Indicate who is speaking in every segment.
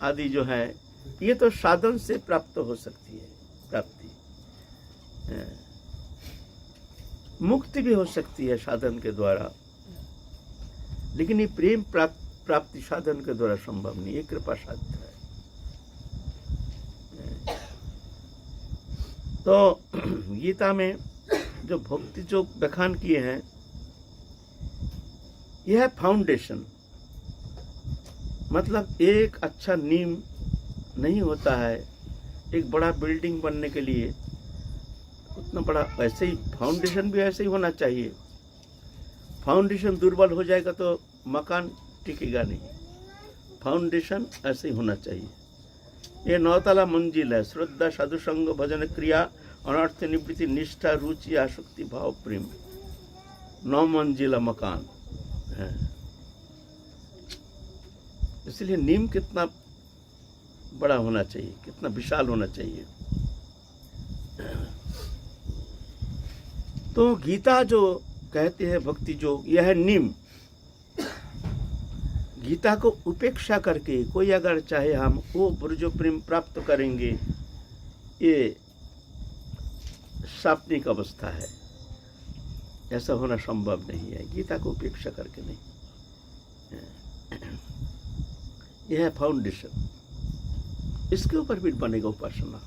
Speaker 1: आदि जो है ये तो साधन से प्राप्त हो सकती है, प्राप्ति मुक्ति भी हो सकती है साधन के द्वारा, लेकिन ये प्रेम प्राप्ति साधन के द्वारा संभव नहीं, ये कृपा साध्य है। तो गीता में जो भक्ति जो बखान किए हैं, यह है फाउंडेशन। मतलब एक अच्छा नींव नहीं होता है, एक बड़ा बिल्डिंग बनने के लिए उतना बड़ा, वैसे ही फाउंडेशन भी ऐसे ही होना चाहिए। फाउंडेशन दुर्बल हो जाएगा तो मकान टिकेगा नहीं, फाउंडेशन ऐसे ही होना चाहिए। ये 9 ताला मंजिल है, श्रद्धा, साधु संग, भजन, क्रिया, अनर्थ निवृत्ति, निष्ठा, रुचि, आसक्ति, भाव, प्रेम, 9 मंजिला मकान है। इसलिए नीम कितना बड़ा होना चाहिए, कितना विशाल होना चाहिए। तो गीता जो कहते हैं भक्ति जो, यह है नीम। गीता को उपेक्षा करके कोई अगर चाहे हम वो ब्रज प्रेम प्राप्त करेंगे, ये सात्विक अवस्था है, ऐसा होना संभव नहीं है। गीता को उपेक्षा करके नहीं, यह है फाउंडेशन, इसके ऊपर भी बनेगा उपासना।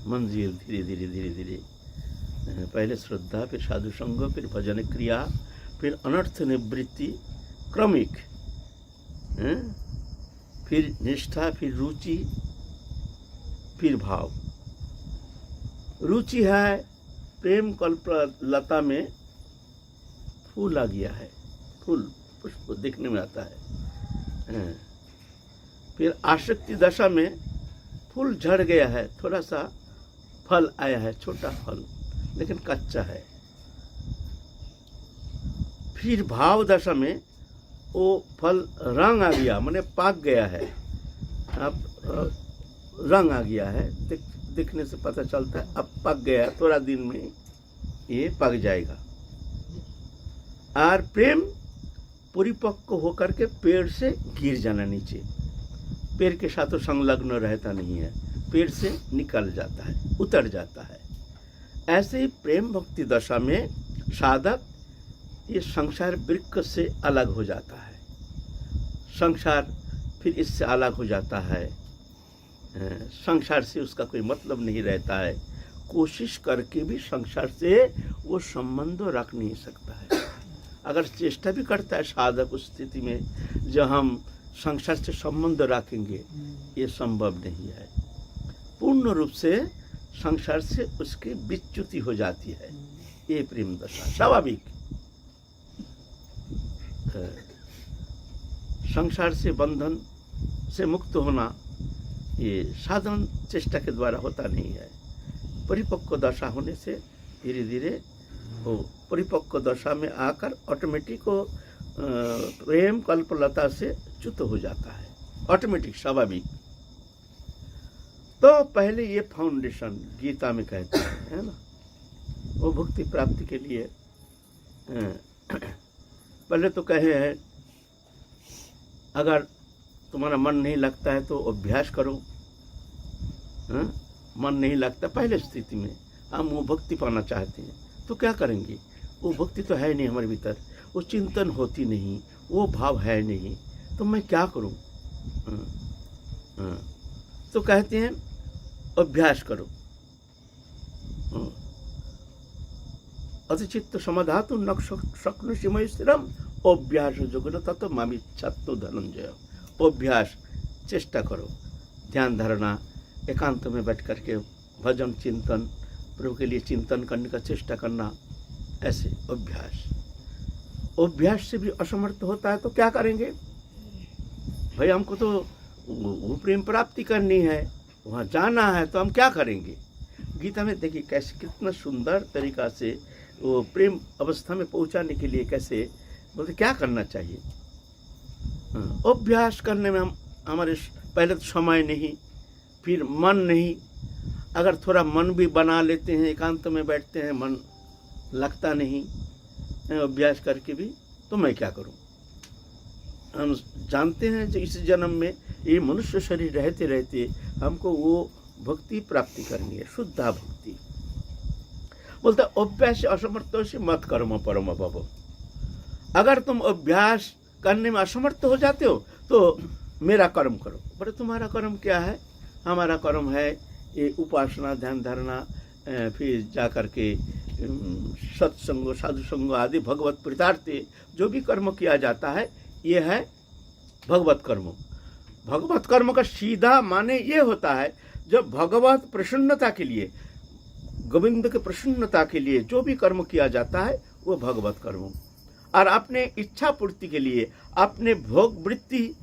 Speaker 1: मंजिल धीरे धीरे धीरे धीरे, पहले श्रद्धा, फिर साधु संग, फिर भजन क्रिया, फिर अनर्थ निवृत्ति, क्रमिक, फिर निष्ठा, फिर रुचि, फिर भाव। रुचि है, प्रेम कल्प लता में फूल आ गया है, फूल पुष्प देखने में आता है। फिर आसक्ति दशा में फूल झड़ गया है, थोड़ा सा फल आया है, छोटा फल लेकिन कच्चा है। फिर भाव दशा में वो फल रंग आ गया, माने पक गया है, अब रंग आ गया है, दिखने से पता चलता है अब पक गया, थोड़ा दिन में ये पक जाएगा। और प्रेम परिपक्व होकर के पेड़ से गिर जाना नीचे, पेड़ के साथ संलग्न रहता नहीं है, पेड़ से निकल जाता है, उतर जाता है। ऐसे ही प्रेम भक्ति दशा में साधक ये संसार वृक्ष से अलग हो जाता है, संसार फिर इससे अलग हो जाता है, संसार से उसका कोई मतलब नहीं रहता है। कोशिश करके भी संसार से वो संबंध रख नहीं सकता है। अगर चेष्टा भी करता है साधक उस स्थिति में जब हम संसार से संबंध रखेंगे, ये संभव नहीं है। पूर्ण रूप से संसार से उसकी विच्युति हो जाती है, ये प्रेम दशा स्वाभाविक। संसार से बंधन से मुक्त होना ये साधन चेष्टा के द्वारा होता नहीं है। परिपक्व दशा होने से धीरे धीरे वो परिपक्व दशा में आकर ऑटोमेटिक वो प्रेम कल्पलता से च्युत हो जाता है, ऑटोमेटिक स्वाभाविक। तो पहले ये फाउंडेशन गीता में कहते हैं, है ना, वो भक्ति प्राप्ति के लिए पहले तो कहे हैं अगर तुम्हारा मन नहीं लगता है तो अभ्यास करो। मन नहीं लगता पहले स्थिति में, हम वो भक्ति पाना चाहते हैं तो क्या करेंगे? वो भक्ति तो है नहीं हमारे भीतर, वो चिंतन होती नहीं, वो भाव है नहीं, तो मैं क्या करूं? तो कहते हैं अभ्यास करो। अतिचित्त समाधातु न शक्नुषि मयि स्थिरम अभ्यास जोगिनो ततो मामिच्छातु धनंजय। अभ्यास, चेष्टा करो, ध्यान धारणा, एकांत में बैठ करके भजन चिंतन, प्रभु के लिए चिंतन करने का चेष्टा करना, ऐसे अभ्यास। अभ्यास से भी असमर्थ होता है तो क्या करेंगे भाई? हमको तो वो प्रेम प्राप्ति करनी है, वहाँ जाना है, तो हम क्या करेंगे? गीता में देखिए कैसे कितना सुंदर तरीका से वो प्रेम अवस्था में पहुँचाने के लिए कैसे बोलते क्या करना चाहिए। अभ्यास करने में हम हमारे पहले तो समय नहीं, फिर मन नहीं। अगर थोड़ा मन भी बना लेते हैं, एकांत में बैठते हैं, मन लगता नहीं अभ्यास करके भी, तो मैं क्या करूं? हम जानते हैं जो इस जन्म में ये मनुष्य शरीर रहते रहते हमको वो भक्ति प्राप्ति करनी है, शुद्धा भक्ति। बोलता अभ्यास असमर्थों से मत कर्म परम भव। अगर तुम अभ्यास करने में असमर्थ हो जाते हो तो मेरा कर्म करो। बोले तुम्हारा कर्म क्या है? हमारा कर्म है ये उपासना, ध्यान धारणा, फिर जा कर के सत्संग, साधु संग आदि भगवत प्रीतार्थे जो भी कर्म किया जाता है ये है भगवत कर्म। भगवत कर्म का सीधा माने ये होता है जब भगवत प्रसन्नता के लिए, गोविंद के प्रसन्नता के लिए जो भी कर्म किया जाता है वो भगवत कर्म। और अपने इच्छा पूर्ति के लिए, अपने भोग वृत्ति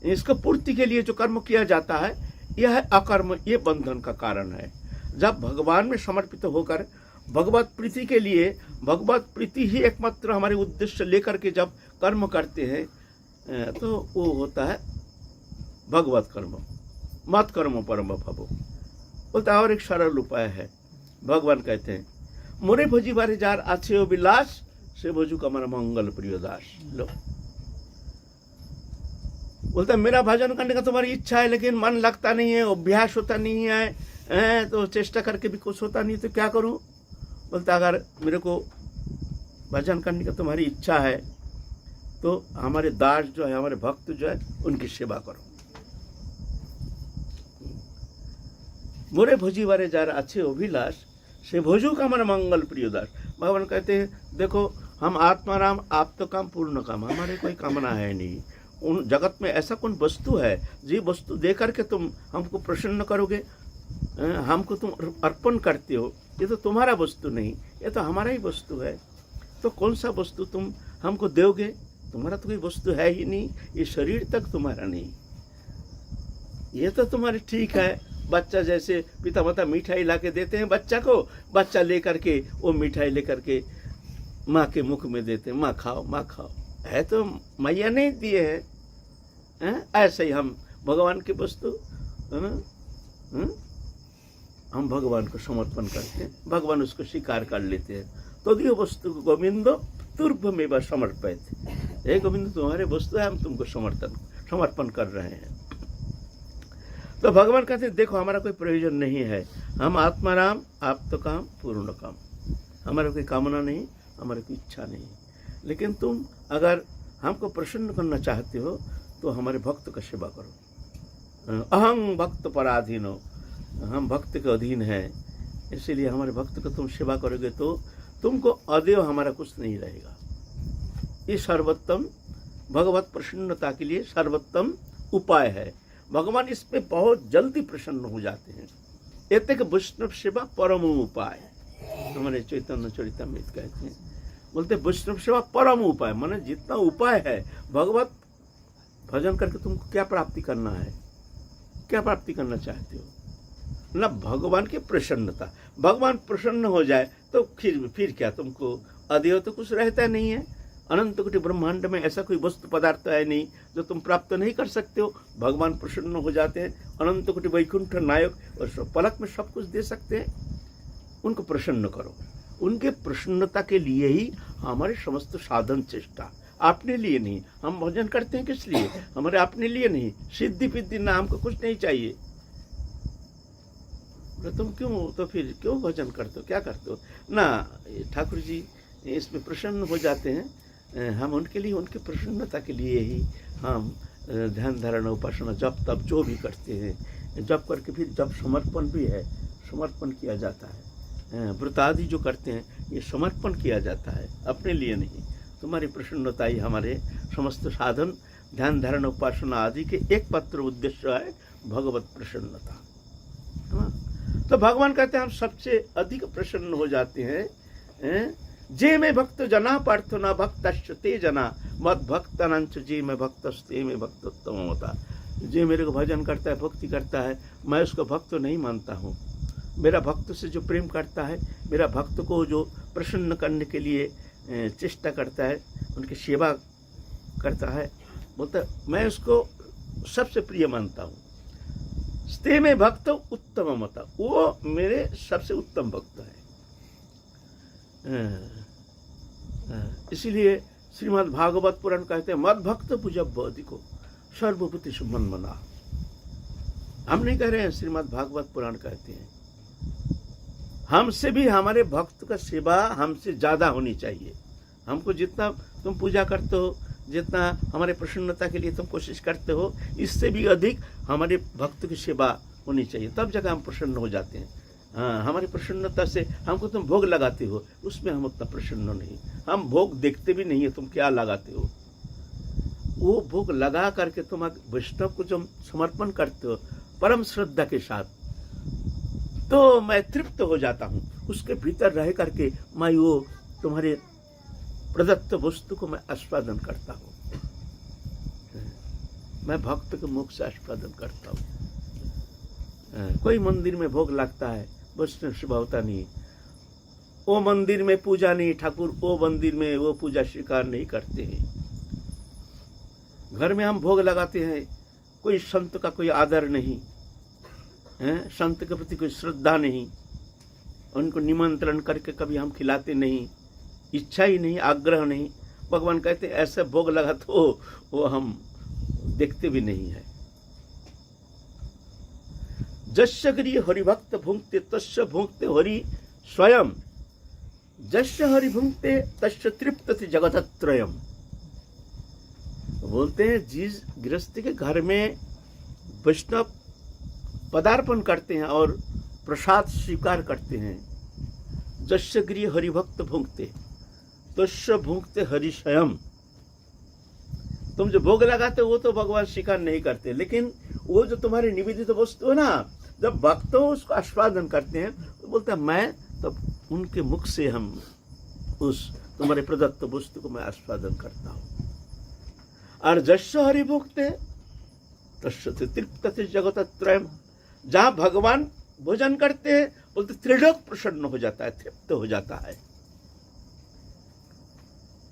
Speaker 1: इसको पूर्ति के लिए जो कर्म किया जाता है यह है अकर्म। ये बंधन का कारण है। जब भगवान में समर्पित होकर भगवत प्रीति के लिए, भगवत प्रीति ही एकमात्र हमारे उद्देश्य लेकर के जब कर्म करते हैं तो वो होता है भगवत कर्म। मत कर्म परम भव। बोलता और एक सरल उपाय है। भगवान कहते हैं मोरे भोजी बारे जार आछे अभिलाष से भोजू कमर मंगल प्रिय दास। लो, बोलता मेरा भजन करने का तुम्हारी इच्छा है लेकिन मन लगता नहीं है, अभ्यास होता नहीं है, तो चेष्टा करके भी कुछ होता नहीं, तो क्या करूं? बोलता अगर मेरे को भजन करने का तुम्हारी इच्छा है तो हमारे दास जो है, हमारे भक्त जो है, उनकी सेवा करो। मोरे भोजी वारे जार अच्छे अभिलाष से भोजू का मन मंगल प्रिय दास। भगवान कहते हैं देखो हम आत्माराम, आप तो काम पूर्ण काम, हमारे कोई कामना है नहीं। उन जगत में ऐसा कौन वस्तु है जो वस्तु दे करके तुम हमको प्रसन्न करोगे, हमको तुम अर्पण करते हो? ये तो तुम्हारा वस्तु नहीं, ये तो हमारा ही वस्तु है। तो कौन सा वस्तु तुम हमको दोगे? तुम्हारा तो कोई वस्तु है ही नहीं, ये शरीर तक तुम्हारा नहीं। ये तो तुम्हारे ठीक है, बच्चा जैसे पिता माता मिठाई ला के देते हैं बच्चा को, बच्चा लेकर के वो मिठाई लेकर के माँ के मुख में देते हैं, माँ खाओ माँ खाओ। है तो मैया नहीं दिए हैं। ऐसे ही हम भगवान की वस्तु हम भगवान को समर्पण करते हैं, भगवान उसको स्वीकार कर लेते हैं। तो दियो वस्तु गोविंदो तुर्भ में बस समर्पित। हे गोविंद तुम्हारे वस्तु है, हम तुमको समर्पण कर रहे हैं। तो भगवान कहते हैं देखो हमारा कोई प्रयोजन नहीं है, हम आत्माराम, आप तो काम पूर्ण काम, हमारा कोई कामना नहीं, हमारी कोई इच्छा नहीं। लेकिन तुम अगर हमको प्रसन्न करना चाहते हो तो हमारे भक्त का सेवा करो। अहं भक्त पराधीनो, हम भक्त के अधीन हैं, इसीलिए हमारे भक्त को तुम सेवा करोगे तो तुमको अदेव हमारा कुछ नहीं रहेगा। ये सर्वोत्तम भगवत प्रसन्नता के लिए सर्वोत्तम उपाय है। भगवान इस पे बहुत जल्दी प्रसन्न हो जाते हैं। एतक वैष्णव सेवा परम उपाय, हमारे चैतन्य चरितमृत कहते हैं। बोलते वैष्णव सेवा परम उपाय, माने जितना उपाय है भगवत भजन करके तुमको क्या प्राप्ति करना है, क्या प्राप्ति करना चाहते हो? ना भगवान की प्रसन्नता। भगवान प्रसन्न हो जाए तो फिर क्या, तुमको अदेव तो कुछ रहता नहीं है। अनंत कोटि ब्रह्मांड में ऐसा कोई वस्तु पदार्थ है नहीं जो तुम प्राप्त नहीं कर सकते हो। भगवान प्रसन्न हो जाते हैं, अनंत कोटि वैकुंठ नायक, और पलक में सब कुछ दे सकते हैं। उनको प्रसन्न करो। उनके प्रसन्नता के लिए ही हमारे समस्त साधन चेष्टा, अपने लिए नहीं। हम भजन करते हैं किस लिए? हमारे अपने लिए नहीं। सिद्धि फिद्धि ना, हमको कुछ नहीं चाहिए। तुम क्यों, तो फिर क्यों भजन करते हो, क्या करते हो ना? ठाकुर जी इसमें प्रसन्न हो जाते हैं। हम उनके लिए, उनकी प्रसन्नता के लिए ही हम ध्यान धारणा उपासना जप तप जो भी करते हैं, जप करके फिर जब समर्पण भी है, समर्पण किया जाता है। व्रत आदि जो करते हैं ये समर्पण किया जाता है, अपने लिए नहीं। तुम्हारी प्रसन्नता ही हमारे समस्त साधन ध्यान धारणा उपासना आदि के एकमात्र उद्देश्य है, भगवत प्रसन्नता। तो भगवान कहते हैं हम सबसे अधिक प्रसन्न हो जाते हैं। जे में भक्त जना पार्थो न भक्त ते जना मत भक्त अनंत, जे में भक्त ते में भक्तोत्तम होता। जे मेरे को भजन करता है, भक्ति करता है, मैं उसको भक्त नहीं मानता हूँ। मेरा भक्त से जो प्रेम करता है, मेरा भक्त को जो प्रसन्न करने के लिए चेष्टा करता है, उनकी सेवा करता है, बोलता मैं उसको सबसे प्रिय मानता हूँ। स्ते में भक्त उत्तम मता, वो मेरे सबसे उत्तम भक्त है। इसीलिए श्रीमद् भागवत पुराण कहते हैं मद भक्त पूजब अधिको सर्वभूतेषु मन्मना। हम नहीं कह रहे हैं, श्रीमद् भागवत पुराण कहते हैं हमसे भी हमारे भक्त का सेवा हमसे ज्यादा होनी चाहिए। हमको जितना तुम पूजा करते हो, जितना हमारे प्रसन्नता के लिए तुम कोशिश करते हो, इससे भी अधिक हमारे भक्त की सेवा होनी चाहिए, तब जगह हम प्रसन्न हो जाते हैं। हाँ, हमारी प्रसन्नता से हमको तुम भोग लगाते हो, उसमें हम उतना प्रसन्न नहीं। हम भोग देखते भी नहीं है तुम क्या लगाते हो। वो भोग लगा करके तुम वैष्णव को जो समर्पण करते हो परम श्रद्धा के साथ, तो मैं तृप्त हो जाता हूँ। उसके भीतर रह करके मैं वो तुम्हारे प्रदत्त वस्तु को मैं आस्वादन करता हूँ। मैं भक्त के मुख से आस्वादन करता हूँ। कोई मंदिर में भोग लगता है, वैष्णव स्वभावता नहीं, वो मंदिर में पूजा नहीं, ठाकुर वो मंदिर में वो पूजा स्वीकार नहीं करते हैं। घर में हम भोग लगाते हैं, कोई संत का कोई आदर नहीं है, संत के प्रति कोई श्रद्धा नहीं, उनको निमंत्रण करके कभी हम खिलाते नहीं, इच्छा ही नहीं, आग्रह नहीं। भगवान कहते ऐसे भोग लगा तो वो हम देखते भी नहीं है। जस्य गृहे हरिभक्त भुंक्ते तस्य भुंक्ते हरि स्वयं, जस्य हरि भुंक्ते तस्य तृप्तति जगतत्रयम्। बोलते हैं जिस गृहस्थ के घर में वैष्णव पदार्पण करते हैं और प्रसाद स्वीकार करते हैं, जस्य गृहे हरिभक्त भुंक्ते तस्य भुंक्ते हरि स्वयं। तुम जो भोग लगाते हो वो तो भगवान स्वीकार नहीं करते, लेकिन वो जो तुम्हारे निवेदित वस्तु है ना, जब भक्त उसको आस्वादन करते हैं तो बोलते हैं मैं तब उनके मुख से हम उस तुम्हारे प्रदत्त वस्तु को मैं आस्वादन करता हूँ। और जस्य हरि भुंक्ते तस्य तृप्तति जगतत्रयम्। जहाँ भगवान भोजन करते हैं बोलते त्रिलोक प्रसन्न हो जाता है, तृप्त हो जाता है,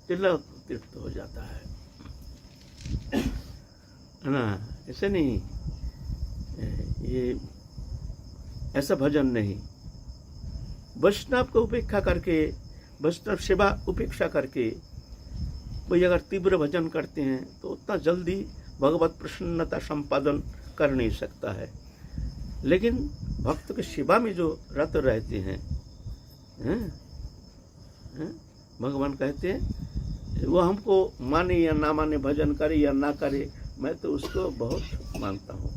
Speaker 1: त्रिलोक तृप्त हो जाता है ना। ऐसे नहीं, ये ऐसा भजन नहीं। वैष्णव को उपेक्षा करके, वैष्णव सेवा उपेक्षा करके कोई अगर तीव्र भजन करते हैं तो उतना जल्दी भगवत प्रसन्नता संपादन कर नहीं सकता है। लेकिन भक्त की सेवा में जो रत रहते हैं, भगवान कहते हैं वो हमको माने या ना माने, भजन करे या ना करे, मैं तो उसको बहुत मानता हूँ।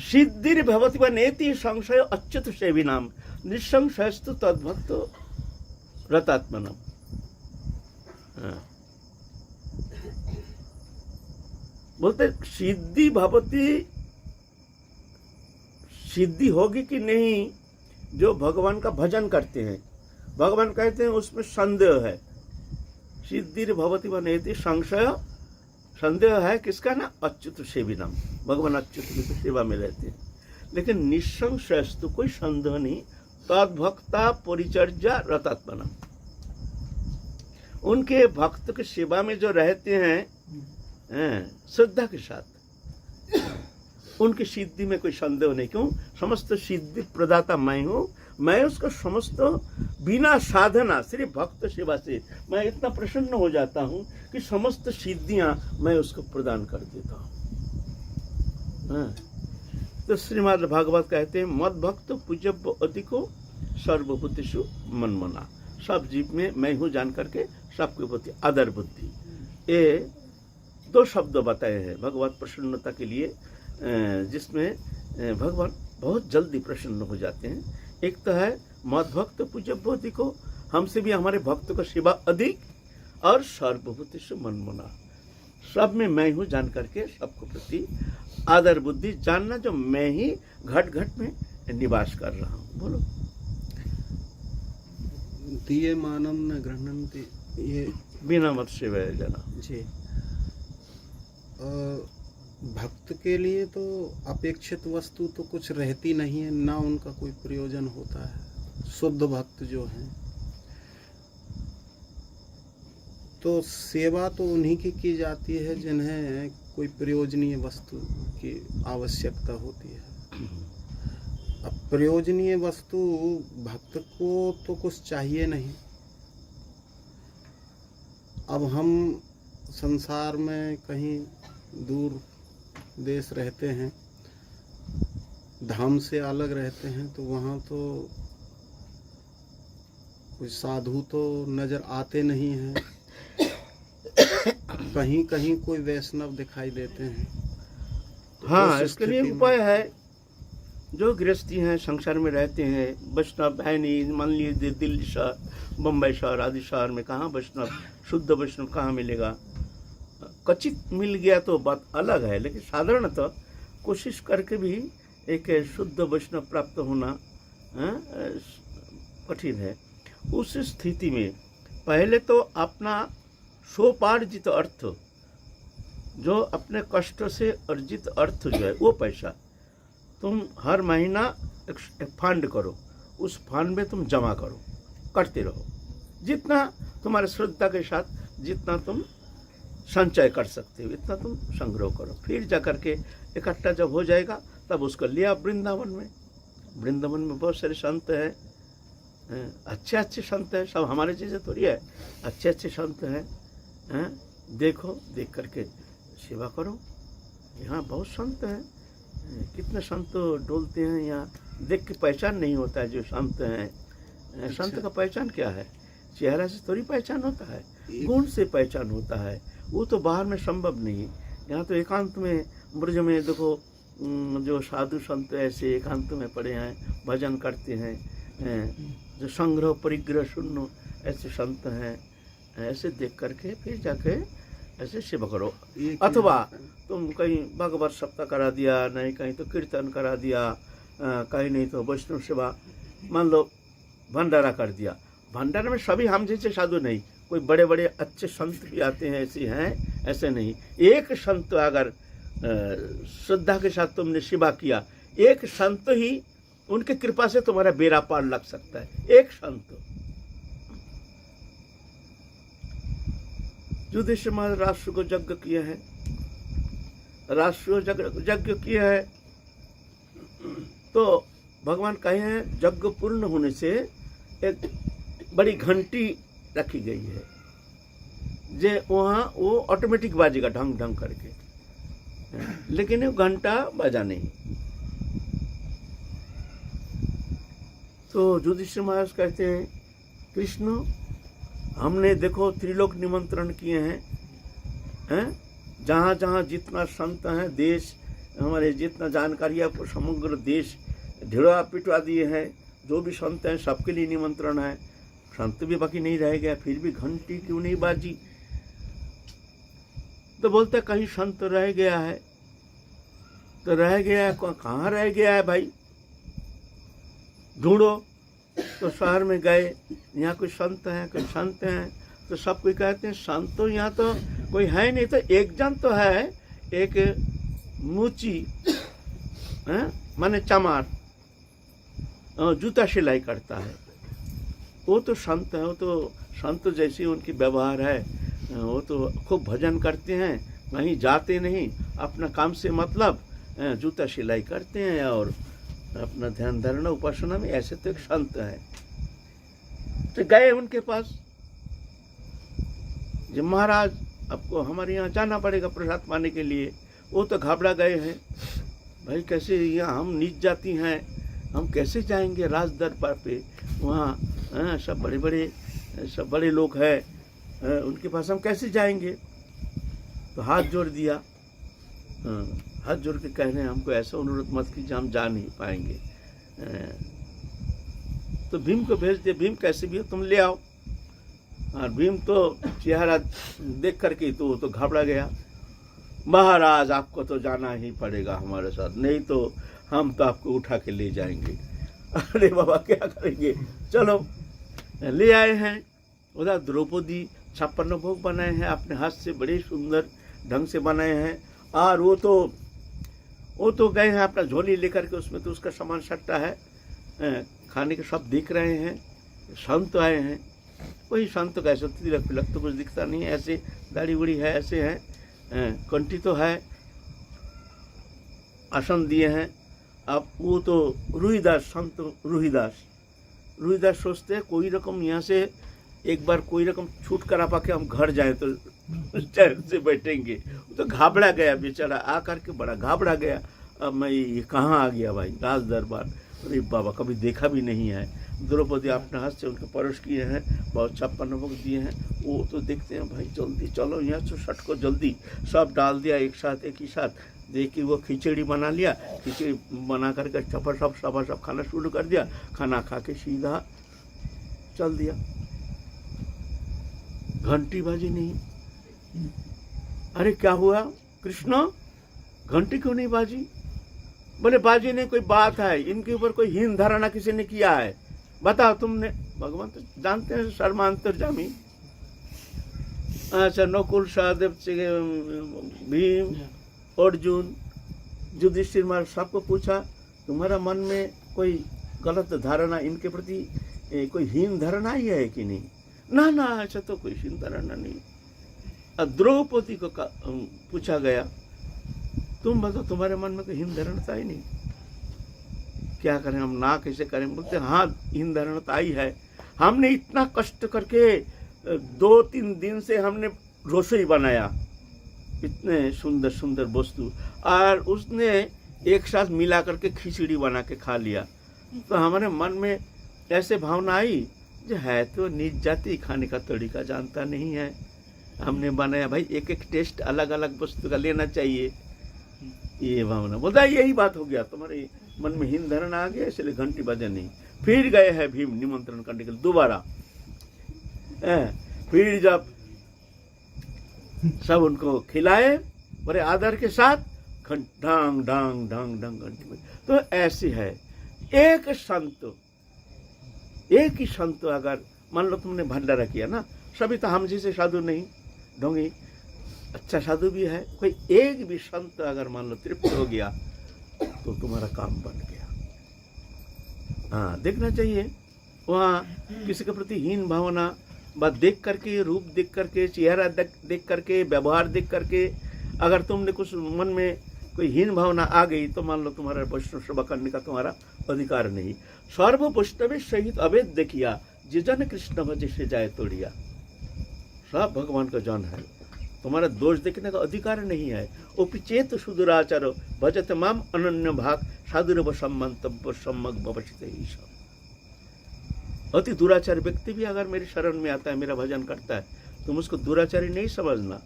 Speaker 1: सिद्धिर भवति वा नेति संशय अच्युत सेविनाम, निसंशयस्तु तद्भक्तो रतात्मनम। बोलते सिद्धि भवति, सिद्धि होगी कि नहीं जो भगवान का भजन करते हैं। भगवान कहते हैं उसमें संदेह है। सिद्धिर भवति वा नेति संशय, संदेह है किसका ना, अच्युत सेविनाम, भगवान अच्युत की सेवा में रहते हैं। लेकिन निसंशयस्तु, कोई संदेह नहीं, तद्भक्ता परिचर्या रतात्मनम, उनके भक्त की सेवा में जो रहते हैं श्रद्धा के साथ, उनकी सिद्धि में कोई संदेह नहीं। क्यों? समस्त सिद्धि प्रदाता मैं हूँ, मैं उसको समस्त बिना साधना सिर्फ भक्त सेवा से मैं इतना प्रसन्न हो जाता हूँ कि समस्त सिद्धियां मैं उसको प्रदान कर देता हूँ। तो श्रीमद् भागवत कहते हैं मद भक्त पूज्य अधिको सर्वभूतेषु मन्मना, सब जीव में मैं हूँ जान करके सबके प्रति आदर बुद्धि। ये दो शब्द बताए हैं भगवत प्रसन्नता के लिए, जिसमें भगवान बहुत जल्दी प्रसन्न हो जाते हैं। एक तो है मद भक्त पूज्य अधिको, हमसे भी हमारे भक्त का सेवा अधिक, और सर्वभूतेषु मन्मना, सब में मैं हूँ जान करके सबको प्रति आदर बुद्धि, जानना जो मैं ही घट घट में निवास कर रहा हूँ। बोलो।
Speaker 2: दीयमानं न गृह्णन्ति, ये
Speaker 1: बिना मत सेवा जना
Speaker 2: जी। भक्त के लिए तो अपेक्षित वस्तु तो कुछ रहती नहीं है, ना उनका कोई प्रयोजन होता है। शुद्ध भक्त जो हैं तो सेवा तो उन्हीं की जाती है जिन्हें कोई प्रयोजनीय वस्तु की आवश्यकता होती है। अब प्रयोजनीय वस्तु भक्त को तो कुछ चाहिए नहीं, अब हम संसार में कहीं दूर देश रहते हैं, धाम से अलग रहते हैं, तो वहाँ तो कोई साधु तो नज़र आते नहीं हैं, कहीं कहीं कोई वैष्णव दिखाई देते हैं। तो
Speaker 1: हाँ,
Speaker 2: उस
Speaker 1: इसके लिए
Speaker 2: स्थिति में-
Speaker 1: उपाय है। जो गृहस्थी हैं, संसार में रहते हैं, वैष्णव है नहीं, मान लीजिए दिल्ली शहर, बम्बई शहर आदि शहर में कहाँ वैष्णव, शुद्ध वैष्णव कहाँ मिलेगा? क्वचित मिल गया तो बात अलग है, लेकिन साधारणतः कोशिश करके भी एक शुद्ध वैष्णव प्राप्त होना कठिन है। उस स्थिति में पहले तो अपना स्वोपार्जित अर्थ, जो अपने कष्ट से अर्जित अर्थ जो है, वो पैसा तुम हर महीना एक फंड करो, उस फंड में तुम जमा करो, करते रहो, जितना तुम्हारे श्रद्धा के साथ जितना तुम संचय कर सकते हो इतना तुम संग्रह करो। फिर जा करके इकट्ठा जब हो जाएगा तब उसको ले आओ वृंदावन में। वृंदावन में बहुत सारे संत हैं, अच्छे अच्छे संत हैं, सब हमारे जैसे थोड़ी है, अच्छे अच्छे संत हैं, देखो, देख करके सेवा करो। यहाँ बहुत संत हैं, कितने संत डोलते हैं, यहाँ देख के पहचान नहीं होता है जो संत हैं। संत का पहचान क्या है? चेहरा से थोड़ी पहचान होता है, गुण से पहचान होता है, वो तो बाहर में संभव नहीं। यहाँ तो एकांत में ब्रज में देखो, जो साधु संत ऐसे एकांत में पड़े हैं, भजन करते हैं, जो संग्रह परिग्रह शून्य ऐसे संत हैं, ऐसे देख करके फिर जाके ऐसे सेवा करो। अथवा तुम कहीं भगवत सप्ताह करा दिया, नहीं कहीं तो कीर्तन करा दिया, कहीं नहीं तो वैष्णव सेवा, मान लो भंडारा कर दिया। भंडारा में सभी हम जैसे साधु नहीं, कोई बड़े बड़े अच्छे संत भी आते हैं, ऐसे हैं, ऐसे नहीं। एक संत अगर श्रद्धा के साथ तुमने सेवा किया, एक संत ही उनके कृपा से तुम्हारा बेड़ा पार लग सकता है, एक संत। युधिष्ठिर महाराज राष्ट्र को यज्ञ किया है, राष्ट्र यज्ञ किया है, तो भगवान कहे हैं यज्ञ पूर्ण होने से एक बड़ी घंटी रखी गई है, जे वहाँ वो ऑटोमेटिक बाजेगा ढंग ढंग करके, लेकिन वो घंटा बजा नहीं। तो युधिष्ठिर महाराज कहते हैं, कृष्ण हमने देखो त्रिलोक निमंत्रण किए हैं, जहाँ जहाँ जितना संत हैं, देश हमारे जितना जानकारी है, समग्र देश ढिड़वा पिटवा दिए हैं, जो भी संत हैं सबके लिए निमंत्रण है, संत भी बाकी नहीं रह गया, फिर भी घंटी क्यों नहीं बाजी? तो बोलते कहीं संत रह गया है, तो रह गया है, कहाँ रह गया है भाई, ढूंढो। तो शहर में गए, यहाँ कोई संत हैं, कोई संत हैं, तो सब कोई कहते हैं संत तो यहाँ तो कोई है नहीं। तो एक जन तो है, एक मुची माने चमार, जूता सिलाई करता है, वो तो संत है, वो तो संत जैसी उनकी व्यवहार है, वो तो खूब भजन करते हैं, कहीं जाते नहीं, अपना काम से मतलब जूता सिलाई करते हैं और अपना ध्यान धारणा उपासना में, ऐसे तो एक संत है। तो गए उनके पास, जब महाराज आपको हमारे यहाँ जाना पड़ेगा प्रसाद पाने के लिए। वो तो घबरा गए हैं, भाई कैसे, यहाँ हम नीच जाती हैं, हम कैसे जाएंगे राज दरबार पे, वहाँ सब बड़े लोग हैं, उनके पास हम कैसे जाएंगे? तो हाथ जोड़ दिया, हाथ जोड़ के कह रहे हैं हमको ऐसा अनुरोध मत कीजिए, हम जा नहीं पाएंगे। तो भीम को भेज दिया, भीम कैसे भी हो तुम ले आओ। और भीम तो चेहरा देख करके तो घबरा गया, महाराज आपको तो जाना ही पड़ेगा हमारे साथ, नहीं तो हम तो आपको उठा के ले जाएंगे। अरे बाबा क्या करेंगे, चलो ले आए हैं। उधर द्रौपदी 56 भोग बनाए हैं, अपने हाथ से बड़े सुंदर ढंग से बनाए हैं। और वो तो गए हैं अपना झोली लेकर के, उसमें तो उसका सामान सट्टा है, खाने के सब दिख रहे हैं। संत आए हैं, वही संत कैसे तिलक पिलक तो कुछ दिखता नहीं है, ऐसे दाढ़ी उड़ी है, ऐसे हैं, कंठी तो है, आसन दिए हैं। अब वो तो रूहीदास, संत रूहीदास सोचते हैं कोई रकम यहाँ से एक बार कोई रकम छूट करा पाके हम घर जाए तो चैन से बैठेंगे। वो तो घाबड़ा गया बेचारा, आ करके बड़ा घाबड़ा गया। अब मैं ये कहाँ आ गया भाई, राज दरबार, अरे बाबा कभी देखा भी नहीं है। द्रौपदी अपने हाथ से उनके परोस किए हैं, बहुत छप्पन नमक दिए हैं। वो तो देखते हैं भाई जल्दी चलो यहाँ से सट को जल्दी सब डाल दिया एक साथ, एक ही साथ। देखिए वो खिचड़ी बना लिया, खिचड़ी बना करके सब खाना शुरू कर दिया। खाना खा के सीधा चल दिया। घंटी बाजी नहीं। अरे क्या हुआ कृष्ण, घंटी क्यों नहीं बाजी? बोले बाजी नहीं, कोई बात है, इनके ऊपर कोई हीन धारणा किसी ने किया है, बताओ तुमने। भगवान तो जानते हैं सर्वांतर्यामी। अच्छा, नकुल सहदेव, भीम, अर्जुन, युधिष्ठिर महाराज सबको पूछा तुम्हारा मन में कोई गलत धारणा इनके प्रति कोई हीन धारणा ही है कि नहीं? ना ना ऐसा तो कोई हीन धारणा नहीं। द्रौपदी को पूछा गया तुम बताओ तुम्हारे मन में कोई हीन धारणा ही नहीं? क्या करें हम, ना कैसे करें? बोलते हाँ हीन धारणा आई है। हमने इतना कष्ट करके 2-3 दिन से हमने रसोई बनाया, इतने सुंदर सुंदर वस्तु, और उसने एक साथ मिला करके खिचड़ी बना के खा लिया। तो हमारे मन में ऐसे भावना आई जो है तो नीच जाति, खाने का तरीका जानता नहीं है। हमने बनाया भाई, एक एक टेस्ट अलग अलग वस्तु का लेना चाहिए, ये भावना। बोलता यही बात हो गया, तुम्हारे मन में हीन धारणा आ गया, इसलिए घंटी बजा नहीं। फिर गए हैं भीम निमंत्रण करने के लिए दोबारा। फिर जब सब उनको खिलाए बड़े आदर के साथ, ढांग ढांग ढांग ढांग घंटी बजी। तो ऐसी है एक ही संत अगर मान लो तुमने भंडारा किया ना, सभी तो हम जैसे साधु नहीं, ढोंगी अच्छा साधु भी है, कोई एक भी संत अगर मान लो तृप्त हो गया तो तुम्हारा काम बन गया। हाँ, देखना चाहिए वहाँ किसी के प्रति हीन भावना बात देख करके, रूप देख करके, चेहरा देख करके, व्यवहार देख करके अगर तुमने कुछ मन में कोई हीन भावना आ गई तो मान लो तुम्हारा वैष्णव सेवा करने का तुम्हारा अधिकार नहीं। सर्व वैष्णव सहित अवैध देखिया, जिजन कृष्ण भज से जाए तोड़िया। सब भगवान का जन है, तुम्हारा दोष देखने का अधिकार नहीं है। ओपिचेत सुदुराचारो भजत माम अनन्य भाग साधुरव सम्मंतव्य सम्मक भवसित ही सब। अति दुराचारी व्यक्ति भी अगर मेरी शरण में आता है, मेरा भजन करता है, तुम उसको दुराचारी नहीं समझना।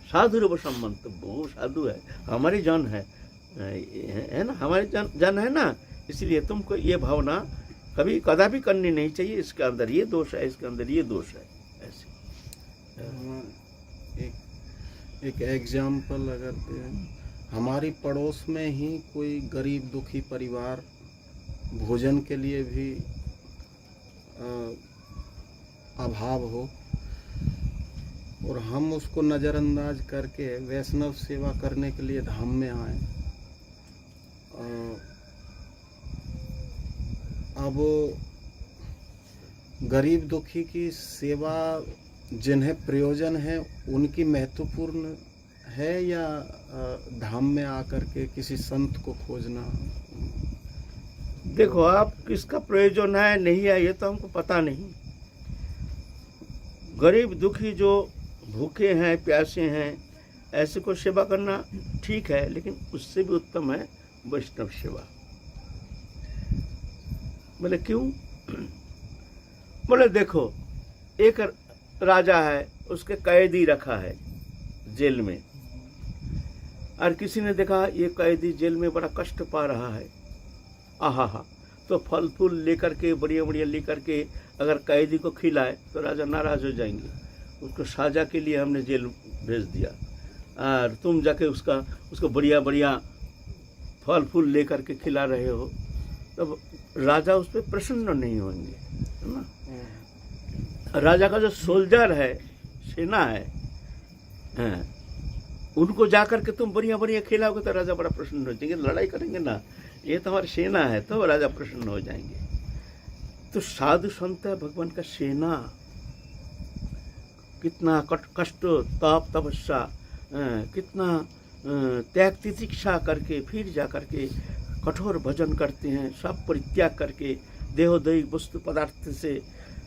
Speaker 1: साधुरव सम्मंतव्य, वो साधु है, हमारी जन है ना, हमारी जन है ना, इसलिए तुमको ये भावना कभी कदापि करनी नहीं चाहिए। इसके अंदर ये दोष है, इसके अंदर ये दोष है, ऐसे।
Speaker 2: एक एग्जाम्पल अगर हमारी पड़ोस में ही कोई गरीब दुखी परिवार भोजन के लिए भी अभाव हो और हम उसको नज़रअंदाज करके वैष्णव सेवा करने के लिए धाम में आए, अब गरीब दुखी की सेवा जिन्हें प्रयोजन है उनकी महत्वपूर्ण है या धाम में आकर के किसी संत को खोजना?
Speaker 1: देखो आप किसका प्रयोजन है नहीं है ये तो हमको पता नहीं। गरीब दुखी जो भूखे हैं प्यासे हैं ऐसे को सेवा करना ठीक है, लेकिन उससे भी उत्तम है वैष्णव सेवा। बोले क्यों? बोले देखो एक राजा है, उसके कैदी रखा है जेल में, और किसी ने देखा ये कैदी जेल में बड़ा कष्ट पा रहा है, आहा, तो फल फूल लेकर के बढ़िया बढ़िया लेकर के अगर कैदी को खिलाए तो राजा नाराज हो जाएंगे। उसको साजा के लिए हमने जेल भेज दिया और तुम जाके उसको बढ़िया बढ़िया फल फूल लेकर के खिला रहे हो, तब राजा उस पर प्रसन्न नहीं होंगे, है ना। राजा का जो सोल्जर है, सेना है, उनको जाकर के तुम बढ़िया बढ़िया खिलाओगे तो राजा बड़ा प्रसन्न हो जाएंगे, लड़ाई करेंगे ना, ये तो हमारी सेना है, तो राजा प्रसन्न हो जाएंगे। तो साधु संत है भगवान का सेना, कितना कष्ट तप तपस्या, कितना त्याग तितिक्षा करके फिर जा करके कठोर भजन करते हैं, सब परित्याग करके देहोदयिक वस्तु पदार्थ से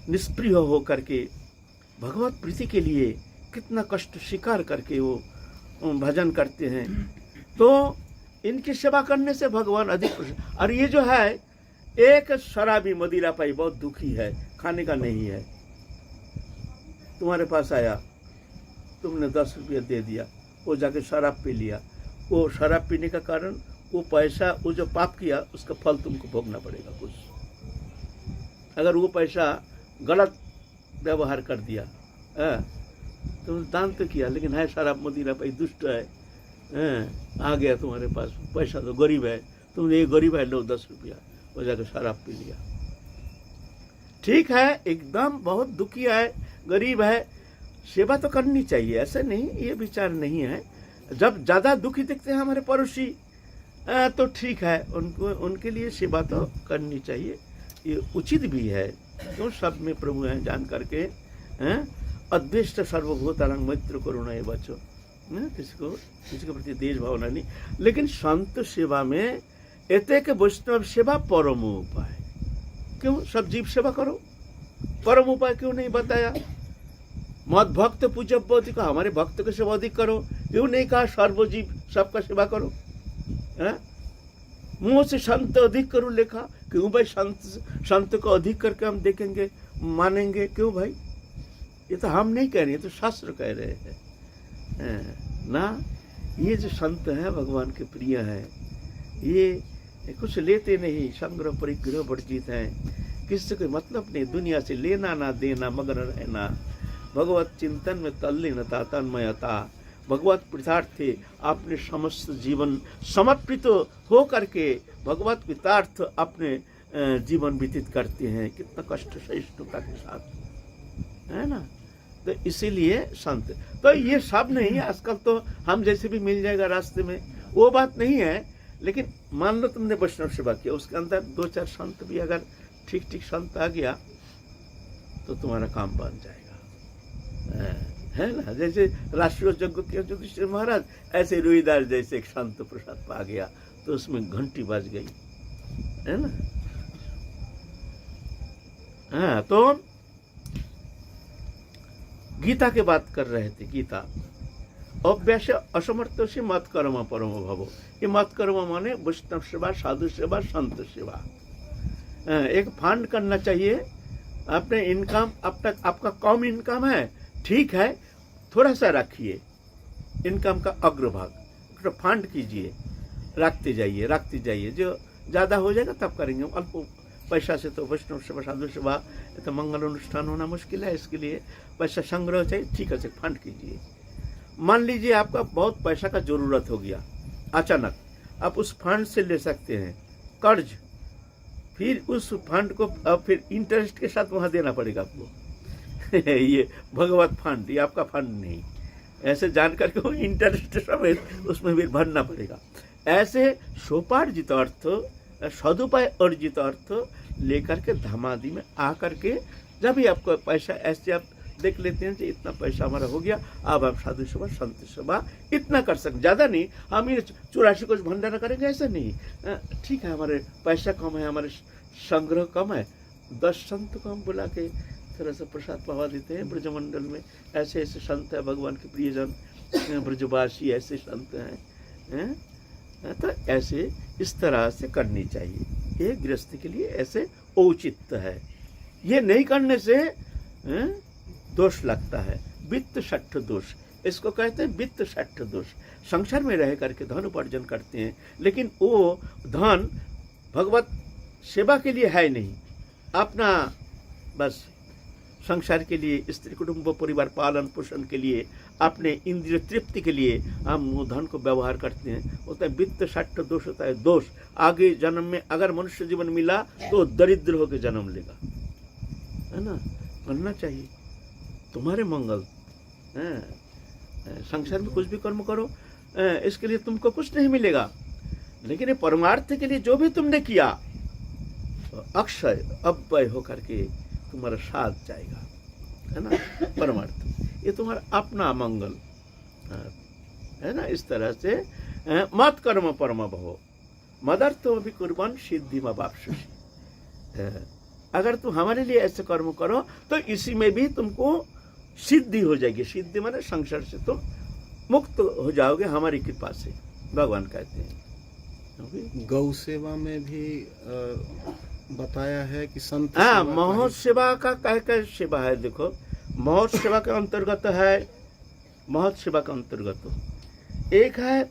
Speaker 1: निष्प्रिय हो करके भगवत प्रीति के लिए कितना कष्ट स्वीकार करके वो भजन करते हैं, तो इनकी सेवा करने से भगवान अधिक प्रसन्न। और ये जो है एक शराबी मदिरा पाई बहुत दुखी है, खाने का नहीं है, तुम्हारे पास आया, तुमने 10 रुपया दे दिया, वो जाके शराब पी लिया। वो शराब पीने का कारण वो पैसा, वो जो पाप किया उसका फल तुमको भोगना पड़ेगा कुछ। अगर वो पैसा गलत व्यवहार कर दिया, तुमने दान तो किया लेकिन है शराब मदिरा पाई, दुष्ट है, आ गया तुम्हारे पास, पैसा तो गरीब है, तुमने ये गरीब है लो 10 रुपया, वो जाकर शराब पी लिया। ठीक है, एकदम बहुत दुखी है, गरीब है, सेवा तो करनी चाहिए, ऐसे नहीं, ये विचार नहीं है। जब ज़्यादा दुखी दिखते हैं हमारे पड़ोसी तो ठीक है, उनको उनके लिए सेवा तो करनी चाहिए, ये उचित भी है। क्यों, सब में प्रभु हैं जान करके, अद्वेष्ट सर्वभूतानां मैत्र करुणा ये बचो, किसी के प्रति देश भावना नहीं। लेकिन संत सेवा में एतेक वैष्णव सेवा परम उपाय, क्यों सब जीव सेवा करो, परम उपाय क्यों नहीं बताया? मत भक्त पूज्यव्य का, हमारे भक्त की सेवा अधिक करो, क्यों नहीं कहा सर्वजीव सबका सेवा करो? मुंह से संत अधिक करो लिखा, क्यों भाई संत को अधिक करके हम देखेंगे मानेंगे, क्यों भाई? ये तो हम नहीं कह रहे, तो शास्त्र कह रहे हैं ना। ये जो संत हैं भगवान के प्रिय हैं, ये कुछ लेते नहीं, संग्रह परिग्रह वर्जित हैं, किससे कोई मतलब नहीं, दुनिया से लेना ना देना, मगन रहना, भगवत चिंतन में तल्लीनता तन्मयता, भगवत पितार्थे अपने समस्त जीवन समर्पित हो करके भगवत पितार्थ अपने जीवन व्यतीत करते हैं, कितना कष्ट सहिष्णुता के साथ, है ना। तो इसीलिए संत, तो ये सब नहीं, आजकल तो हम जैसे भी मिल जाएगा रास्ते में, वो बात नहीं है। लेकिन मान लो तुमने वैष्णव सेवा किया, उसके अंदर 2-4 संत भी अगर ठीक ठीक संत आ गया तो तुम्हारा काम बन जाएगा, है ना। जैसे राष्ट्रीय यज्ञ किया युधिष्ठिर महाराज, ऐसे रोहिदास जैसे एक संत प्रसाद पा गया तो उसमें घंटी बज गई, है ना। हाँ, तो गीता की बात कर रहे थे, गीता अभ्यास असमर्थ से मत कर्म परम भवो। ये मत कर्म माने वैष्णव सेवा, साधु सेवा, संत सेवा। एक फंड करना चाहिए, अपने इनकम, अब तक आपका कम इनकम है, ठीक है, थोड़ा सा रखिए इनकम का अग्रभाग, तो फंड कीजिए, रखते जाइए, जो ज़्यादा हो जाएगा तब करेंगे। अल्प पैसा से तो वैष्णव सेवा, साधु सेवा, तो मंगल अनुष्ठान होना मुश्किल है, इसके लिए पैसा संग्रह चाहिए, ठीक है, फंड कीजिए। मान लीजिए आपका बहुत पैसा का जरूरत हो गया अचानक, आप उस फंड से ले सकते हैं कर्ज, फिर उस फंड को अब फिर इंटरेस्ट के साथ वहाँ देना पड़ेगा आपको। ये भगवत फंड, ये आपका फंड नहीं, ऐसे जान करके वो इंटरेस्ट समेत उसमें भी भरना पड़ेगा। ऐसे सोपार्जित अर्थ, सदुपाय अर्जित अर्थ लेकर के धमादी में आ करके, जब भी आपको पैसा ऐसे आप देख लेते हैं कि इतना पैसा हमारा हो गया, अब आप साधु सेवा, संत सेवा इतना कर सकते, ज़्यादा नहीं, हम ये 84 कुछ भंडारा करेंगे ऐसा नहीं, ठीक है, हमारे पैसा कम है, हमारे संग्रह कम है, 10 संत को हम बुला के थोड़ा सा प्रसाद पवा देते हैं। ब्रजमंडल में ऐसे ऐसे संत है, भगवान के प्रियजन ब्रजवासी ऐसे संत हैं, तो ऐसे इस तरह से करनी चाहिए, ये गृहस्थी के लिए ऐसे औचित्य है। ये नहीं करने से दोष लगता है, वित्त षट्ठ दोष, इसको कहते हैं वित्त षट्ठ दोष। संसार में रह करके धन उपार्जन करते हैं, लेकिन वो धन भगवत सेवा के लिए है नहीं, अपना बस संसार के लिए, स्त्री कुटुंब परिवार पालन पोषण के लिए, अपने इंद्रिय तृप्ति के लिए हम वो धन को व्यवहार करते हैं, होता है वित्त षट्ठ दोष, होता है दोष। आगे जन्म में अगर मनुष्य जीवन मिला तो दरिद्र होकर जन्म लेगा, है ना। करना चाहिए तुम्हारे मंगल, संसार में कुछ भी कर्म करो, इसके लिए तुमको कुछ नहीं मिलेगा, लेकिन ये परमार्थ के लिए जो भी तुमने किया तो अक्षय अव्यय होकर के तुम्हारा साथ जाएगा, है ना। परमार्थ ये तुम्हारा अपना मंगल, है ना। इस तरह से मत कर्म परम भवो, मदर्थो भी कुर्बन सिद्धि मवाप्स्यसि। अगर तुम हमारे लिए ऐसे कर्म करो तो इसी में भी तुमको सिद्धि हो जाएगी। सिद्धि माने संसार से तुम मुक्त हो जाओगे हमारी कृपा से, भगवान कहते हैं।
Speaker 2: गौ सेवा में भी बताया है कि संत
Speaker 1: हाँ,
Speaker 2: सेवा
Speaker 1: महत सेवा का कह सेवा है। देखो, महत सेवा के अंतर्गत है, महत सेवा के अंतर्गत एक है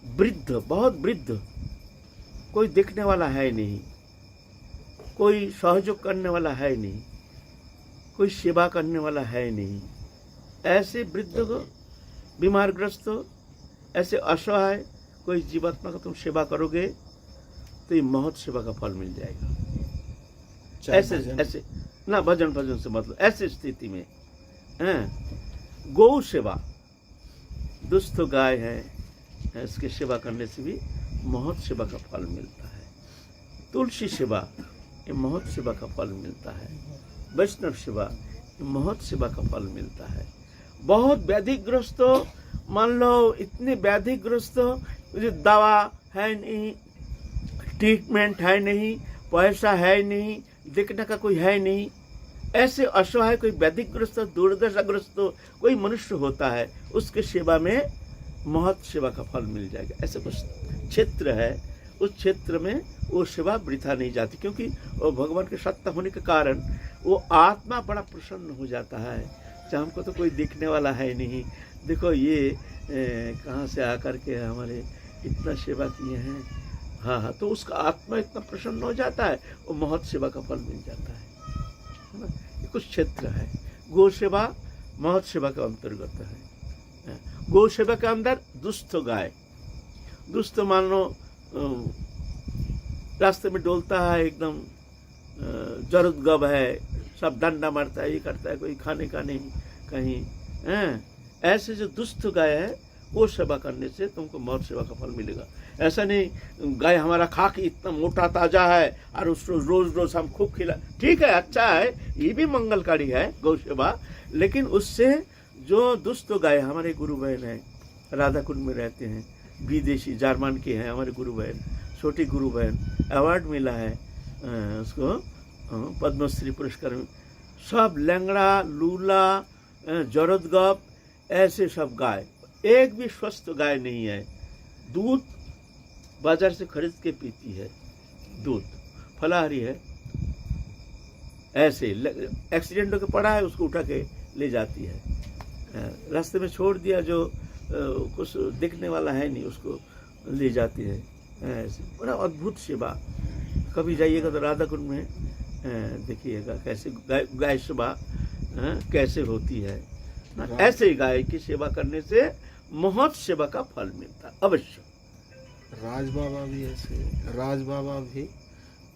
Speaker 1: वृद्ध, बहुत वृद्ध, कोई देखने वाला है नहीं, कोई सहयोग करने वाला है नहीं, कोई सेवा करने वाला है नहीं, ऐसे वृद्ध को, बीमारग्रस्त हो, ऐसे असहाय कोई जीवात्मा का तुम सेवा करोगे तो ये महत सेवा का फल मिल जाएगा। ऐसे ऐसे ना भजन भजन से मतलब ऐसी स्थिति में गौ सेवा, दुष्ट गाय है, इसकी सेवा करने से भी महत सेवा का फल मिलता है। तुलसी सेवा, ये महत सेवा का फल मिलता है। वैष्णव सेवा, ये महत सेवा का फल मिलता है। बहुत व्याधिग्रस्त, मान लो इतने व्याधिग्रस्त, दवा है नहीं, ट्रीटमेंट है नहीं, पैसा है नहीं, देखने का कोई है नहीं, ऐसे असहाय कोई व्याधिग्रस्त, दुर्दशाग्रस्त कोई मनुष्य होता है, उसके सेवा में महत सेवा का फल मिल जाएगा। ऐसे कुछ क्षेत्र है, उस क्षेत्र में वो सेवा वृथा नहीं जाती, क्योंकि वो भगवान के सत्ता होने के कारण वो आत्मा बड़ा प्रसन्न हो जाता है। चाहे हमको तो कोई देखने वाला है नहीं, देखो ये कहाँ से आकर के हमारे इतना सेवा किए हैं, हाँ, तो उसका आत्मा इतना प्रसन्न हो जाता है, वो महत सेवा का फल मिल जाता है ना। ये कुछ क्षेत्र है। गौ सेवा महत सेवा के अंतर्गत है। गौ सेवा के अंदर दुष्ट गाय, दुष्ट मान लो रास्ते में डोलता है, एकदम जरूरतगब है, सब डंडा मारता है, ये करता है, कोई खाने का नहीं कहीं, ऐसे जो दुष्ट गाय है वो सेवा करने से तुमको महत सेवा का फल मिलेगा। ऐसा नहीं गाय हमारा खा के इतना मोटा ताजा है और उसको रोज रोज हम खूब खिला, ठीक है, अच्छा है, ये भी मंगलकारी है गौ सेवा, लेकिन उससे जो दुष्ट गाय, हमारे गुरु बहन है, राधा कुंड में रहते हैं, विदेशी जर्मन के हैं हमारे गुरु बहन, छोटी गुरु बहन, अवार्ड मिला है उसको पद्मश्री पुरस्कार में। सब लंगड़ा, लूला, जरूरतगब, ऐसे सब गाय, एक भी स्वस्थ गाय नहीं है। दूध बाजार से खरीद के पीती है, दूध फलाहारी है, ऐसे एक्सीडेंट होकर पड़ा है, उसको उठा के ले जाती है, रास्ते में छोड़ दिया, जो कुछ देखने वाला है नहीं, उसको ले जाती है। ऐसे बड़ा अद्भुत सेवा, कभी जाइएगा तो राधा कुंड में देखिएगा कैसे गाय सेवा कैसे होती है ना। ऐसे ही गाय की सेवा करने से महत सेवा का फल मिलता है अवश्य।
Speaker 2: राज बाबा भी ऐसे, राज बाबा भी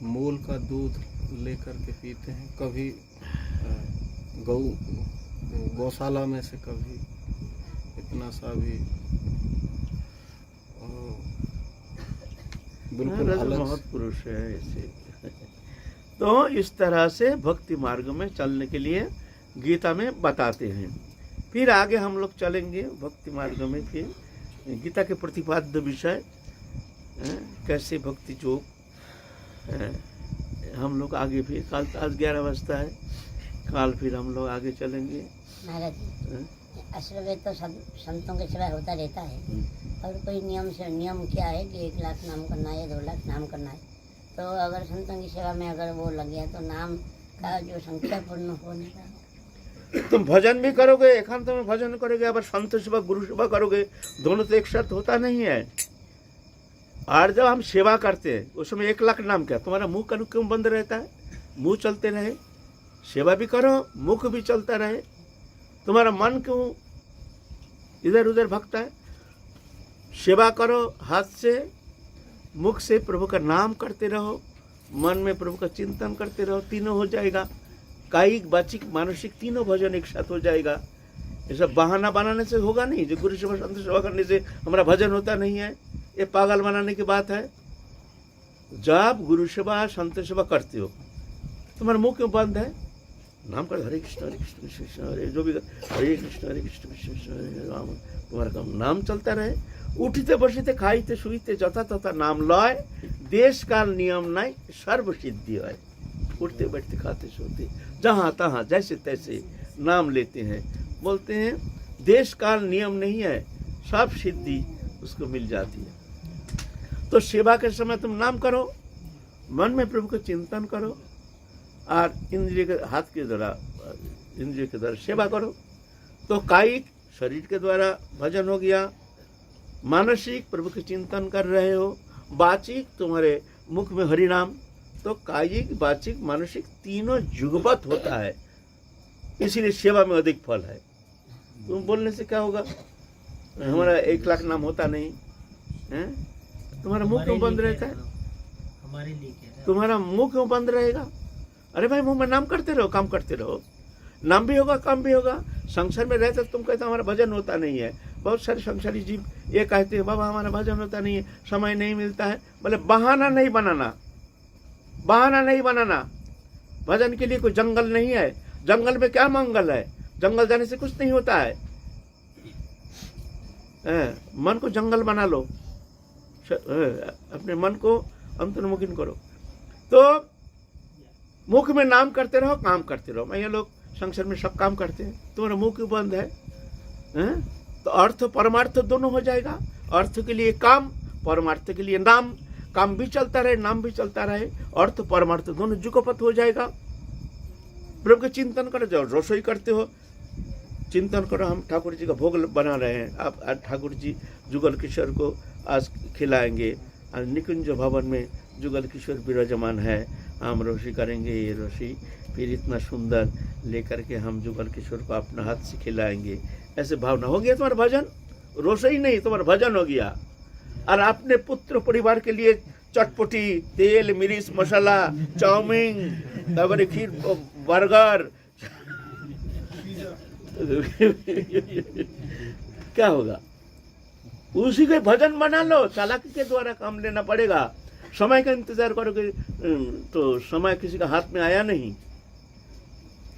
Speaker 2: मोल का दूध लेकर के पीते हैं, कभी गौशाला में से, कभी इतना सा भी बिल्कुल अलग
Speaker 1: महत पुरुष है ऐसे। तो इस तरह से भक्ति मार्ग में चलने के लिए गीता में बताते हैं। फिर आगे हम लोग चलेंगे भक्ति मार्ग में, फिर गीता के प्रतिपाद्य विषय कैसे भक्ति योग, हम लोग आगे फिर कल, आज 11 बजता है, कल फिर हम लोग आगे चलेंगे।
Speaker 3: महाराज जी, असल में तो सब संतों के सिवाय होता रहता है, और कोई नियम क्या है कि 1 लाख नाम करना है या 2 लाख नाम करना है, तो अगर संतों की सेवा में अगर वो लग गया तो नाम का जो संख्या पूर्ण होने का,
Speaker 1: तुम भजन भी करोगे, एकांत में भजन करोगे, अगर संत सेवा गुरु सेवा करोगे, दोनों तो एक साथ होता नहीं है। और जब हम सेवा करते हैं उस समय 1 लाख नाम क्या, तुम्हारा मुंह का क्यों बंद रहता है? मुंह चलते रहे, सेवा भी करो, मुख भी चलता रहे, तुम्हारा मन क्यों इधर उधर भगता है? सेवा करो हाथ से, मुख से प्रभु का नाम करते रहो, मन में प्रभु का चिंतन करते रहो, तीनों हो जाएगा, कायिक वाचिक मानसिक तीनों भजन एक साथ हो जाएगा। ये सब बहाना बनाने से होगा नहीं। जो गुरु सेवा संत सेवा करने से हमारा भजन होता नहीं है, ये पागल बनाने की बात है। जब गुरु सेवा संत सेवा करते हो, तुम्हारा मुंह क्यों बंद है? नाम कर, हरे कृष्ण कृष्ण कृष्ण हरे, जो भी हरे कृष्ण कृष्ण कृष्ण हरे राम, तुम्हारा काम नाम चलता रहे। उठते बसते खाइते शुईते जथा तथा नाम लय, देश काल नियम नहीं, सर्व सिद्धि है। उठते बैठते खाते सोते जहाँ तहाँ जैसे तैसे नाम लेते हैं, बोलते हैं देश काल नियम नहीं है, सब सिद्धि उसको मिल जाती है। तो सेवा के समय तुम नाम करो, मन में प्रभु का चिंतन करो और इंद्रिय के हाथ के द्वारा इंद्रिय के द्वारा सेवा करो। तो कायिक शरीर के द्वारा भजन हो गया, मानसिक प्रभु के चिंतन कर रहे हो, वाचिक तुम्हारे मुख में हरि नाम। तो कायिक वाचिक मानसिक तीनों जुगपत होता है, इसीलिए सेवा में अधिक फल है। तुम बोलने से क्या होगा, हमारा 1 लाख नाम होता नहीं है, तुम्हारा मुंह क्यों बंद रहता है,
Speaker 4: हमारे लिए कह रहा है।
Speaker 1: तुम्हारा मुंह क्यों बंद रहेगा। अरे भाई मुंह में नाम करते रहो, काम करते रहो, नाम भी होगा काम भी होगा। संसार में रहते तुम कहते हमारा भजन होता नहीं है। बहुत सारे संसारी जीव ये कहते हैं बाबा हमारा भजन होता नहीं है, समय नहीं मिलता है। बोले बहाना नहीं बनाना, बहाना नहीं बनाना। भजन के लिए कोई जंगल नहीं है, जंगल में क्या मंगल है, जंगल जाने से कुछ नहीं होता है। मन को जंगल बना लो, अपने मन को अंतर्मुखी करो। तो मुख में नाम करते रहो, काम करते रहो। मैं ये लोग संसार में सब काम करते हैं, तुम्हारा मुंह क्यों बंद है? तो अर्थ परमार्थ दोनों हो जाएगा। अर्थ के लिए काम, परमार्थ के लिए नाम। काम भी चलता रहे, नाम भी चलता रहे, अर्थ परमार्थ दोनों जुगपत हो जाएगा। प्रभु का चिंतन करो, जो रसोई करते हो चिंतन करो। हम ठाकुर जी का भोग बना रहे हैं, आप आज ठाकुर जी जुगल किशोर को आज खिलाएंगे। आज निकुंज भवन में जुगल किशोर विराजमान है, हम रोशी करेंगे ये रोशी, फिर इतना सुंदर लेकर के हम जुगल किशोर को अपना हाथ से खिलाएंगे। ऐसे भावना हो गया तुम्हारा भजन, रोसोई नहीं तुम्हारा भजन हो गया। और अपने पुत्र परिवार के लिए चटपटी तेल मिर्च मसाला चाउमीन तब खीर बर्गर क्या होगा, उसी के भजन बना लो। चालाकी के द्वारा काम लेना पड़ेगा। समय का इंतजार करोगे तो समय किसी का हाथ में आया नहीं।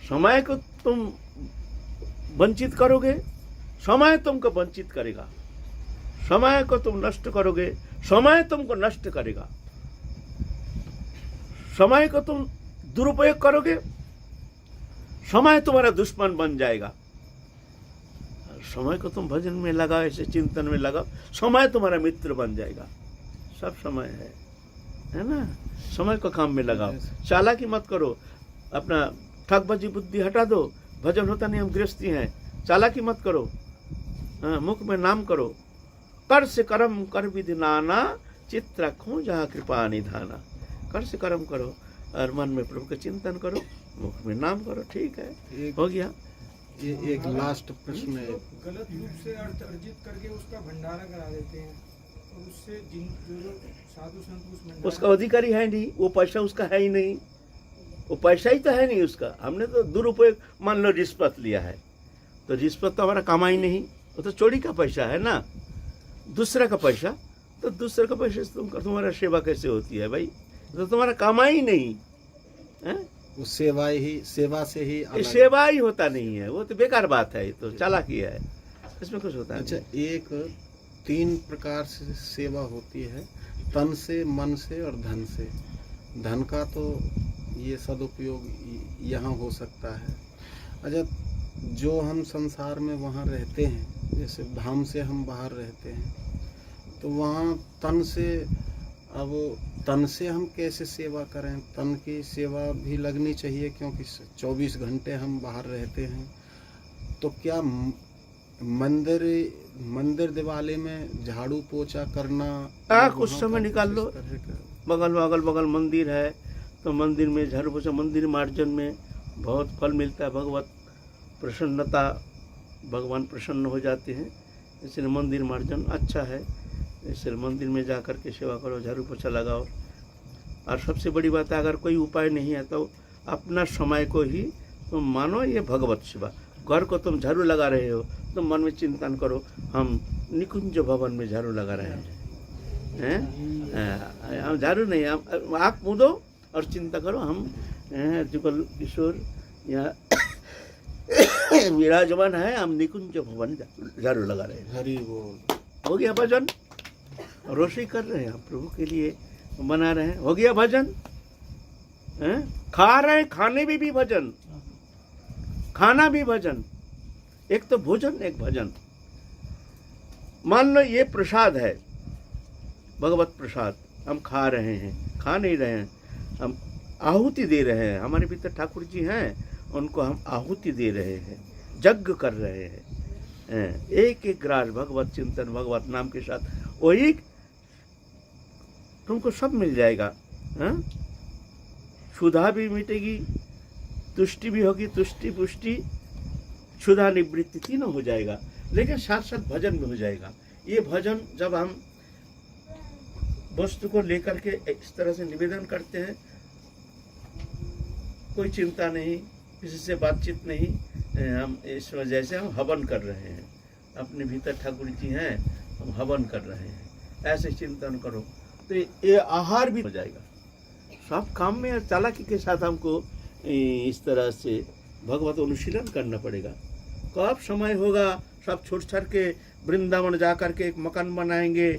Speaker 1: समय को तुम वंचित करोगे, समय तुमको वंचित करेगा। समय को तुम नष्ट करोगे, समय तुमको नष्ट करेगा। समय को तुम दुरुपयोग करोगे, समय तुम्हारा दुश्मन बन जाएगा। समय को तुम भजन में लगाओ, ऐसे चिंतन में लगाओ, समय तुम्हारा मित्र बन जाएगा। सब समय है ना, समय को काम में लगाओ। चालाकी मत करो, अपना ठगबाजी बुद्धि हटा दो। भजन होता नहीं, हम गृहस्थी हैं, चालाकी मत करो। मुख में नाम करो। कर से कर्म कर विधि नाना, चित्त रखो जहाँ कृपा निधाना। कर से कर्म करो और मन में प्रभु का चिंतन करो, मुख में नाम करो, ठीक है, हो गया।
Speaker 2: ये एक लास्ट प्रश्न है।
Speaker 5: गलत रूप से अर्थ अर्जित करके उसका भंडारा करा देते हैं, और उससे जिन जो साधु संत उस भंडारा
Speaker 1: उसका अधिकारी है नहीं, वो पैसा उसका है ही नहीं, वो पैसा ही तो है नहीं उसका। हमने तो दुरुपयोग, मान लो रिश्वत लिया है, तो रिश्वत तो हमारा कमाई नहीं, वो तो चोरी का पैसा है ना, दूसरा का पैसा। तो दूसरे का पैसे से तुम्हारा सेवा कैसे होती है भाई, तो तुम्हारा कमाई ही नहीं है।
Speaker 2: वो सेवा से ही अलग।
Speaker 1: सेवा ही होता नहीं है, वो तो बेकार बात है, तो चालाकी है, इसमें कुछ होता है।
Speaker 2: अच्छा, एक 3 प्रकार से सेवा होती है, तन से, मन से और धन से। धन का तो ये सदुपयोग यहाँ हो सकता है। अच्छा, जो हम संसार में वहाँ रहते हैं, जैसे धाम से हम बाहर रहते हैं, तो वहाँ तन से, अब तन से हम कैसे सेवा करें? तन की सेवा भी लगनी चाहिए, क्योंकि 24 घंटे हम बाहर रहते हैं। तो क्या मंदिर दिवाली में झाड़ू पोछा करना,
Speaker 1: कुछ समय निकाल लो, बगल में अगल बगल मंदिर है तो मंदिर में झाड़ू पोछा, मंदिर मार्जन में बहुत फल मिलता है, भगवत प्रसन्नता, भगवान प्रसन्न हो जाते हैं, इसलिए मंदिर मार्जन अच्छा है। इसलिए मंदिर में जा कर के सेवा करो, झाड़ू पोछा लगाओ। और सबसे बड़ी बात है, अगर कोई उपाय नहीं है तो अपना समय को ही तुम मानो ये भगवत सेवा। घर को तुम झाड़ू लगा रहे हो, तुम मन में चिंतन करो, हम निकुंज भवन में झाड़ू लगा रहे हैं। हम झाड़ू नहीं, हम आँख मूंदो और चिंता करो, हम जुगल किशोर यहाँ विराजमान है, हम निकुंज भवन झाड़ू लगा रहे हैं।
Speaker 2: हरि बोल।
Speaker 1: हो गया भजन, रोशनी कर रहे हैं, हम प्रभु के लिए बना रहे हैं, हो गया भजन। हैं? खा रहे हैं, खाने में भी भजन, खाना भी भजन। एक तो भोजन, एक भजन। मान लो ये प्रसाद है, भगवत प्रसाद, हम खा रहे हैं, खा नहीं रहे हैं, हम आहुति दे रहे हैं। हमारे भीतर ठाकुर जी हैं, उनको हम आहुति दे रहे हैं, यज्ञ कर रहे हैं। एक एक ग्रास भगवत चिंतन, भगवत नाम के साथ, वही तुमको सब मिल जाएगा। क्षुधा भी मिटेगी, तुष्टि भी होगी, तुष्टि पुष्टि क्षुधा निवृत्ति तीनों हो जाएगा, लेकिन साथ साथ भजन भी हो जाएगा। ये भजन जब हम वस्तु को लेकर के इस तरह से निवेदन करते हैं, कोई चिंता नहीं, किसी से बातचीत नहीं, हम इस वजह से हम हवन कर रहे हैं, अपने भीतर ठाकुर जी हैं, हम हवन कर रहे हैं, ऐसे चिंतन करो तो ये आहार भी हो जाएगा। सब काम में चालाकी के साथ हमको इस तरह से भगवत अनुशीलन करना पड़ेगा। कब समय होगा सब छोड़ छाड़ के वृंदावन जा कर के एक मकान बनाएंगे,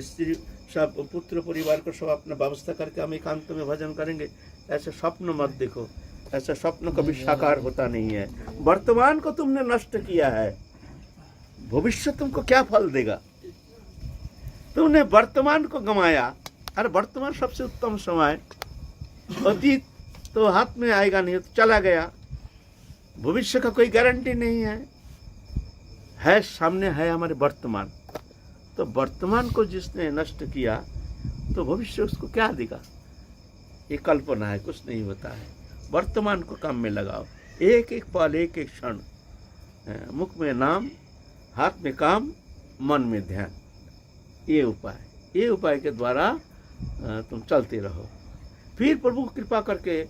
Speaker 1: स्त्री सब पुत्र परिवार को सब अपना व्यवस्था करके हम एकांत में भजन करेंगे, ऐसे स्वप्न मत देखो। ऐसा स्वप्न कभी साकार होता नहीं है। वर्तमान को तुमने नष्ट किया है, भविष्य तुमको क्या फल देगा? तुमने वर्तमान को गंवाया। अरे वर्तमान सबसे उत्तम समय, अतीत तो हाथ में आएगा नहीं, तो चला गया। भविष्य का कोई गारंटी नहीं है सामने है हमारे वर्तमान। तो वर्तमान को जिसने नष्ट किया तो भविष्य उसको क्या देगा? ये कल्पना है, कुछ नहीं होता है। वर्तमान को काम में लगाओ, एक एक पल, एक एक क्षण, मुख में नाम, हाथ में काम, मन में ध्यान। ये उपाय के द्वारा तुम चलते रहो। फिर प्रभु कृपा करके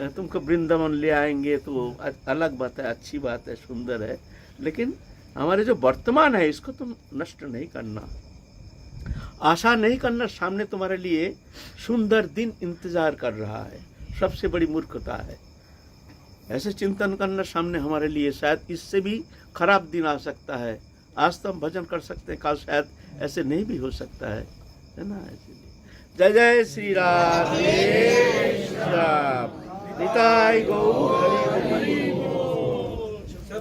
Speaker 1: तुमको वृंदावन ले आएंगे तो अलग बात है, अच्छी बात है, सुंदर है। लेकिन हमारे जो वर्तमान है इसको तुम नष्ट नहीं करना, आशा नहीं करना। सामने तुम्हारे लिए सुंदर दिन इंतजार कर रहा है, सबसे बड़ी मूर्खता है। ऐसे चिंतन करना सामने हमारे लिए शायद इससे भी खराब दिन आ सकता है। आज तो हम भजन कर सकते हैं, कल शायद ऐसे नहीं भी हो सकता है ना। इसलिए जय जय श्री राधे श्याम, निताय गौर हरि।